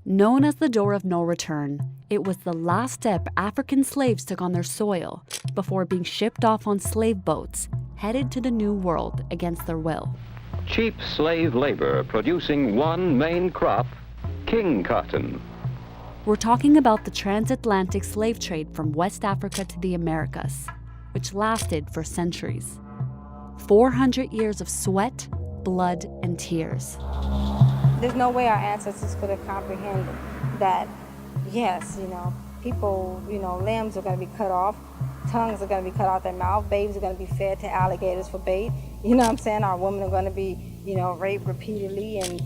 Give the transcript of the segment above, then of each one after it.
Known as the Door of No Return, it was the last step African slaves took on their soil before being shipped off on slave boats, headed to the New World against their will. Cheap slave labor producing one main crop, king cotton. We're talking about the transatlantic slave trade from West Africa to the Americas, which lasted for centuries. 400 years of sweat, blood, and tears. There's no way our ancestors could have comprehended that, yes, people, limbs are going to be cut off, tongues are going to be cut out their mouth, babies are going to be fed to alligators for bait, you know what I'm saying? Our women are going to be, raped repeatedly, and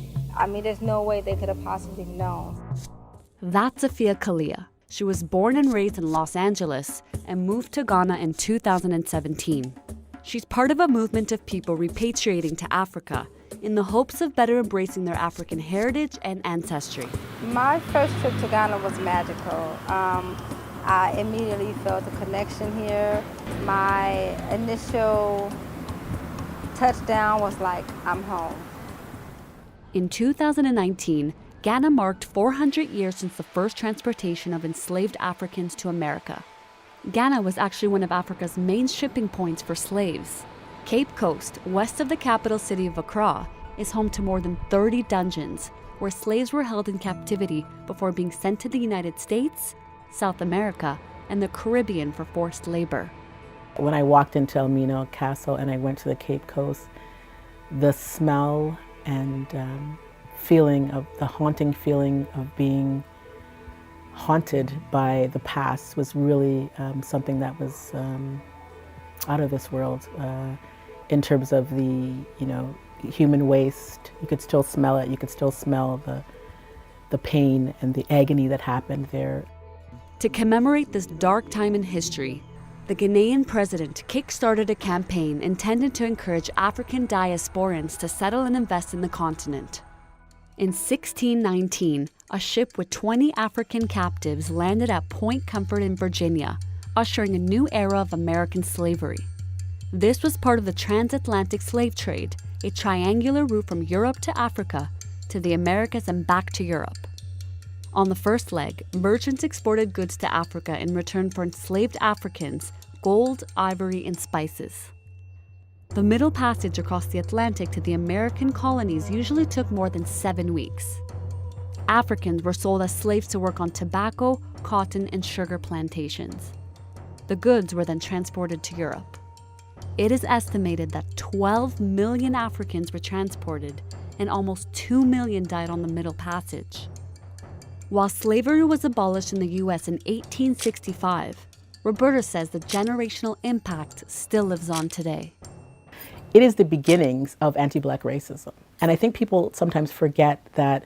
there's no way they could have possibly known. That's Afia Kalia. She was born and raised in Los Angeles and moved to Ghana in 2017. She's part of a movement of people repatriating to Africa in the hopes of better embracing their African heritage and ancestry. My first trip to Ghana was magical. I immediately felt a connection here. My initial touchdown was like, I'm home. In 2019, Ghana marked 400 years since the first transportation of enslaved Africans to America. Ghana was actually one of Africa's main shipping points for slaves. Cape Coast, west of the capital city of Accra, is home to more than 30 dungeons where slaves were held in captivity before being sent to the United States, South America, and the Caribbean for forced labor. When I walked into Elmina Castle and I went to the Cape Coast, the smell and the haunting feeling of being haunted by the past was really something that was out of this world. In terms of the, human waste, you could still smell it. You could still smell the pain and the agony that happened there. To commemorate this dark time in history, the Ghanaian president kick-started a campaign intended to encourage African diasporans to settle and invest in the continent. In 1619, a ship with 20 African captives landed at Point Comfort in Virginia, ushering a new era of American slavery. This was part of the transatlantic slave trade, a triangular route from Europe to Africa, to the Americas and back to Europe. On the first leg, merchants exported goods to Africa in return for enslaved Africans, gold, ivory, and spices. The middle passage across the Atlantic to the American colonies usually took more than 7 weeks. Africans were sold as slaves to work on tobacco, cotton, and sugar plantations. The goods were then transported to Europe. It is estimated that 12 million Africans were transported and almost 2 million died on the Middle Passage. While slavery was abolished in the U.S. in 1865, Roberta says the generational impact still lives on today. It is the beginnings of anti-Black racism. And I think people sometimes forget that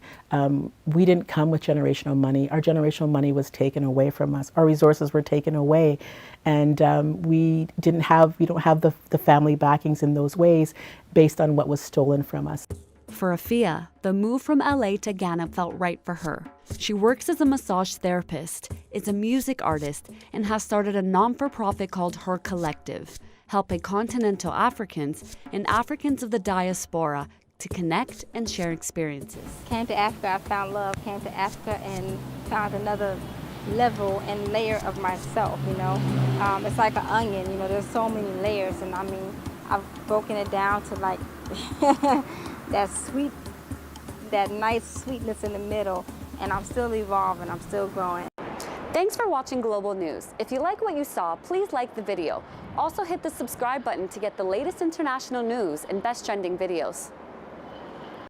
we didn't come with generational money. Our generational money was taken away from us. Our resources were taken away. And we don't have the family backings in those ways based on what was stolen from us. For Afia, the move from LA to Ghana felt right for her. She works as a massage therapist, is a music artist, and has started a non-for-profit called Her Collective, helping continental Africans and Africans of the diaspora to connect and share experiences. Came to Africa, I found love. Came to Africa and found another level and layer of myself, It's like an onion, there's so many layers, and I've broken it down to like that nice sweetness in the middle, and I'm still evolving, I'm still growing. Thanks for watching Global News. If you like what you saw, please like the video. Also hit the subscribe button to get the latest international news and best trending videos.